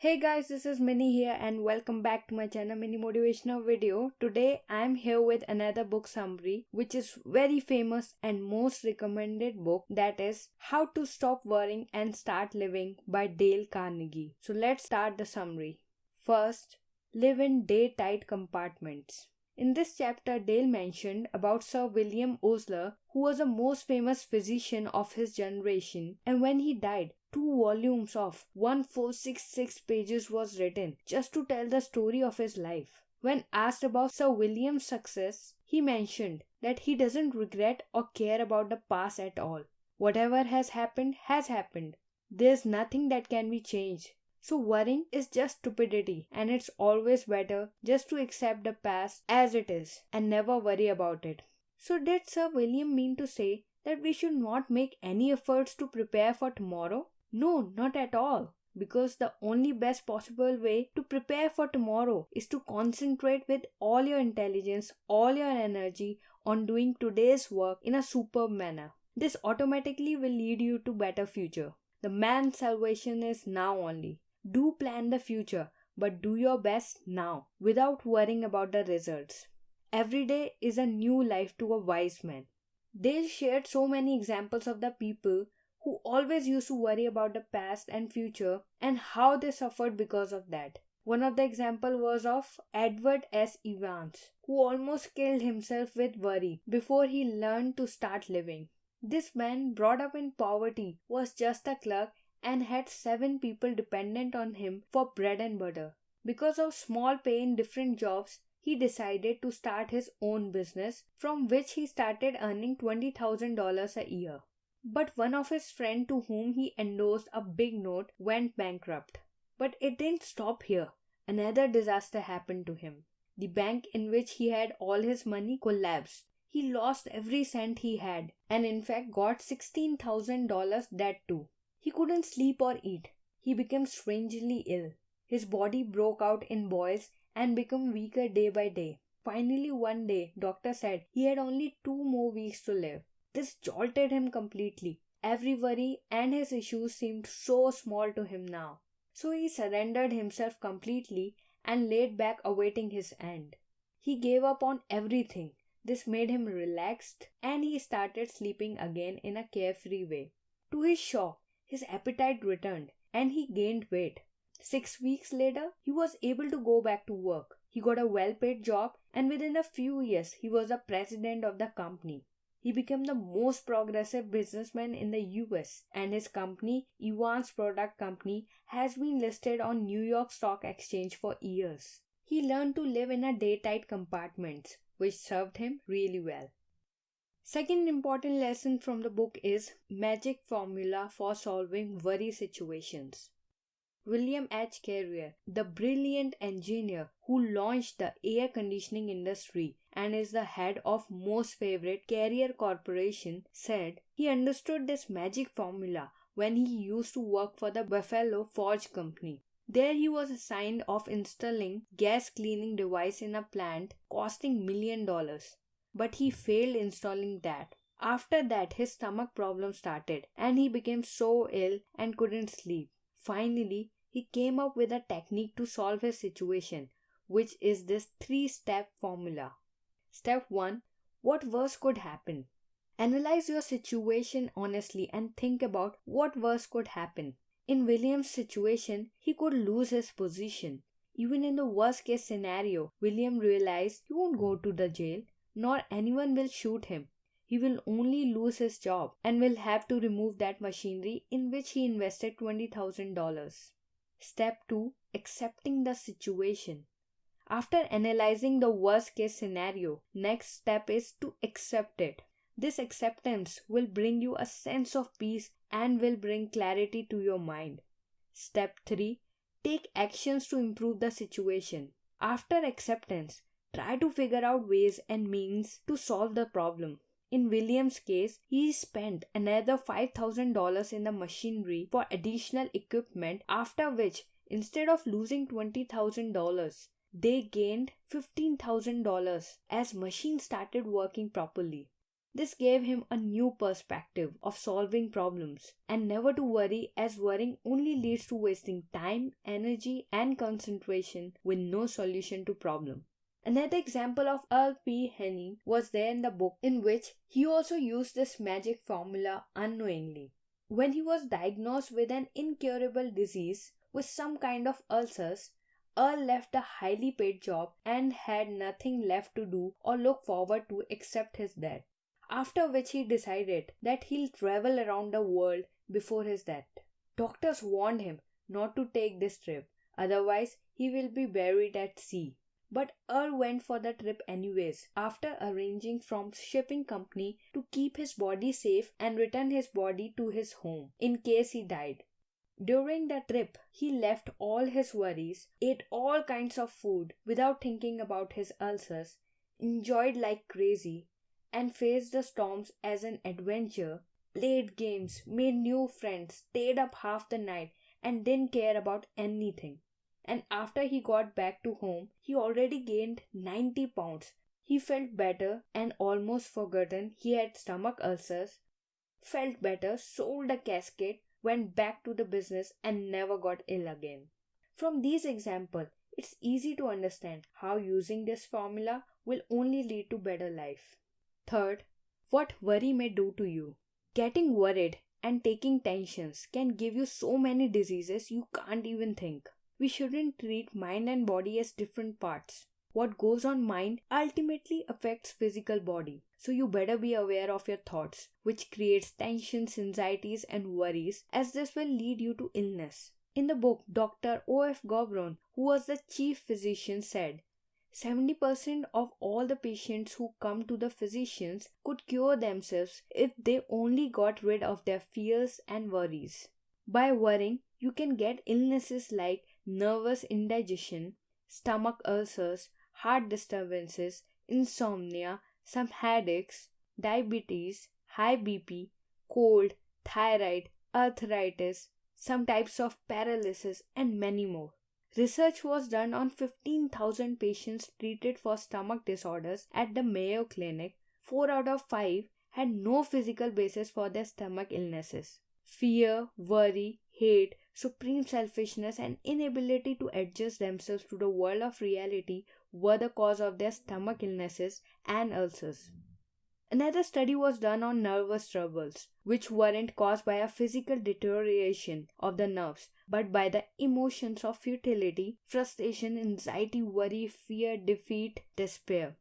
Hey guys, this is Mini here and welcome back to my channel Mini Motivational Video. Today I am here with another book summary which is very famous and most recommended book, that is How to Stop Worrying and Start Living by Dale Carnegie. So let's start the summary. First, live in day-tight compartments. In this chapter, Dale mentioned about Sir William Osler, who was the most famous physician of his generation, and when he died, 2 volumes of 1466 pages was written just to tell the story of his life. When asked about Sir William's success, he mentioned that he doesn't regret or care about the past at all. Whatever has happened has happened. There's nothing that can be changed. So worrying is just stupidity, and it's always better just to accept the past as it is and never worry about it. So did Sir William mean to say that we should not make any efforts to prepare for tomorrow? No, not at all. Because the only best possible way to prepare for tomorrow is to concentrate with all your intelligence, all your energy on doing today's work in a superb manner. This automatically will lead you to better future. The man's salvation is now only. Do plan the future, but do your best now without worrying about the results. Every day is a new life to a wise man. They shared so many examples of the people who always used to worry about the past and future and how they suffered because of that. One of the examples was of Edward S. Evans, who almost killed himself with worry before he learned to start living. This man, brought up in poverty, was just a clerk and had 7 people dependent on him for bread and butter. Because of small pay in different jobs, he decided to start his own business, from which he started earning $20,000 a year. But one of his friends to whom he endorsed a big note went bankrupt. But it didn't stop here. Another disaster happened to him. The bank in which he had all his money collapsed. He lost every cent he had and in fact got $16,000 debt too. He couldn't sleep or eat. He became strangely ill. His body broke out in boils and became weaker day by day. Finally one day, doctor said he had only 2 more weeks to live. This jolted him completely. Every worry and his issues seemed so small to him now. So he surrendered himself completely and laid back awaiting his end. He gave up on everything. This made him relaxed and he started sleeping again in a carefree way. To his shock, his appetite returned and he gained weight. 6 weeks later, he was able to go back to work. He got a well-paid job and within a few years, he was the president of the company. He became the most progressive businessman in the US and his company, Evans Product Company, has been listed on New York Stock Exchange for years. He learned to live in a day-tight compartments, which served him really well. Second important lesson from the book is magic formula for solving worry situations. William H. Carrier, the brilliant engineer who launched the air conditioning industry and is the head of most favorite Carrier Corporation, said he understood this magic formula when he used to work for the Buffalo Forge Company. There he was assigned of installing gas cleaning device in a plant costing $1 million. But he failed installing that. After that, his stomach problem started and he became so ill and couldn't sleep. Finally, he came up with a technique to solve his situation, which is this 3-step formula. Step 1. What worse could happen? Analyze your situation honestly and think about what worse could happen. In William's situation, he could lose his position. Even in the worst case scenario, William realized he won't go to the jail, nor anyone will shoot him. He will only lose his job and will have to remove that machinery in which he invested $20,000. Step 2. Accepting the situation. After analyzing the worst case scenario, next step is to accept it. This acceptance will bring you a sense of peace and will bring clarity to your mind. Step 3. Take actions to improve the situation. After acceptance, try to figure out ways and means to solve the problem. In William's case, he spent another $5,000 in the machinery for additional equipment, after which, instead of losing $20,000, they gained $15,000 as machines started working properly. This gave him a new perspective of solving problems and never to worry, as worrying only leads to wasting time, energy, and concentration with no solution to problem. Another example of Earl P. Henry was there in the book, in which he also used this magic formula unknowingly. When he was diagnosed with an incurable disease with some kind of ulcers, Earl left a highly paid job and had nothing left to do or look forward to except his death. After which he decided that he'll travel around the world before his death. Doctors warned him not to take this trip, otherwise he will be buried at sea. But Earl went for the trip anyways, after arranging from shipping company to keep his body safe and return his body to his home in case he died. During the trip, he left all his worries, ate all kinds of food without thinking about his ulcers, enjoyed like crazy, and faced the storms as an adventure, played games, made new friends, stayed up half the night, and didn't care about anything. And after he got back to home, he already gained 90 pounds. He felt better and almost forgotten he had stomach ulcers, felt better, sold a casket, went back to the business and never got ill again. From these examples, it's easy to understand how using this formula will only lead to better life. Third, what worry may do to you. Getting worried and taking tensions can give you so many diseases you can't even think. We shouldn't treat mind and body as different parts. What goes on mind ultimately affects physical body. So you better be aware of your thoughts, which creates tensions, anxieties and worries, as this will lead you to illness. In the book, Dr. O.F. Gobron, who was the chief physician, said, 70% of all the patients who come to the physicians could cure themselves if they only got rid of their fears and worries. By worrying, you can get illnesses like nervous indigestion, stomach ulcers, heart disturbances, insomnia, some headaches, diabetes, high BP, cold, thyroid, arthritis, some types of paralysis, and many more. Research was done on 15,000 patients treated for stomach disorders at the Mayo Clinic. 4 out of 5 had no physical basis for their stomach illnesses. Fear, worry, hate, supreme selfishness, and inability to adjust themselves to the world of reality were the cause of their stomach illnesses and ulcers. Another study was done on nervous troubles, which weren't caused by a physical deterioration of the nerves, but by the emotions of futility, frustration, anxiety, worry, fear, defeat, despair.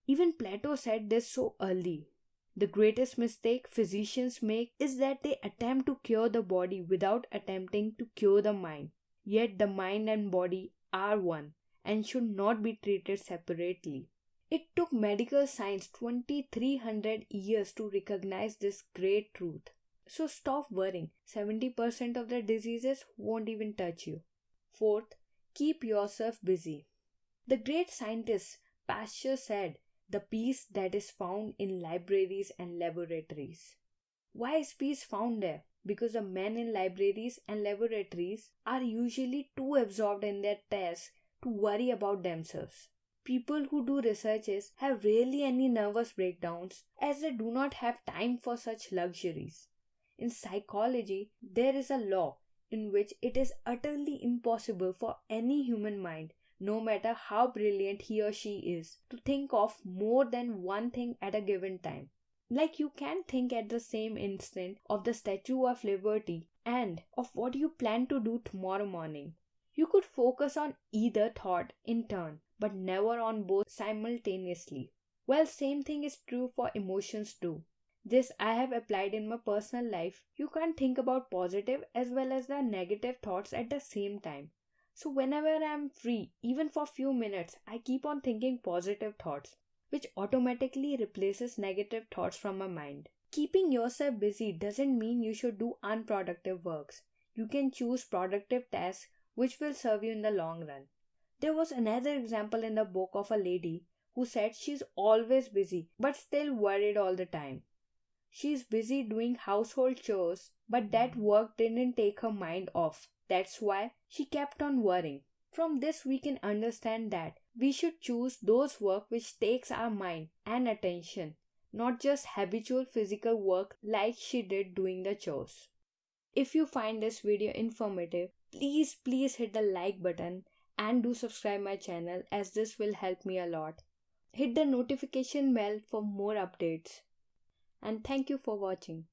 Even Plato said this so early. The greatest mistake physicians make is that they attempt to cure the body without attempting to cure the mind. Yet the mind and body are one and should not be treated separately. It took medical science 2300 years to recognize this great truth. So stop worrying. 70% of the diseases won't even touch you. Fourth, keep yourself busy. The great scientist Pasteur said, the peace that is found in libraries and laboratories. Why is peace found there? Because the men in libraries and laboratories are usually too absorbed in their tasks to worry about themselves. People who do researches have rarely any nervous breakdowns, as they do not have time for such luxuries. In psychology, there is a law in which it is utterly impossible for any human mind, no matter how brilliant he or she is, to think of more than one thing at a given time. Like you can think at the same instant of the Statue of Liberty and of what you plan to do tomorrow morning. You could focus on either thought in turn, but never on both simultaneously. Well, same thing is true for emotions too. This I have applied in my personal life. You can't think about positive as well as the negative thoughts at the same time. So whenever I am free, even for few minutes, I keep on thinking positive thoughts, which automatically replaces negative thoughts from my mind. Keeping yourself busy doesn't mean you should do unproductive works. You can choose productive tasks which will serve you in the long run. There was another example in the book of a lady who said she's always busy but still worried all the time. She's busy doing household chores, but that work didn't take her mind off. That's why she kept on worrying. From this we can understand that we should choose those work which takes our mind and attention, not just habitual physical work like she did doing the chores. If you find this video informative, please hit the like button and do subscribe my channel, as this will help me a lot. Hit the notification bell for more updates. And thank you for watching.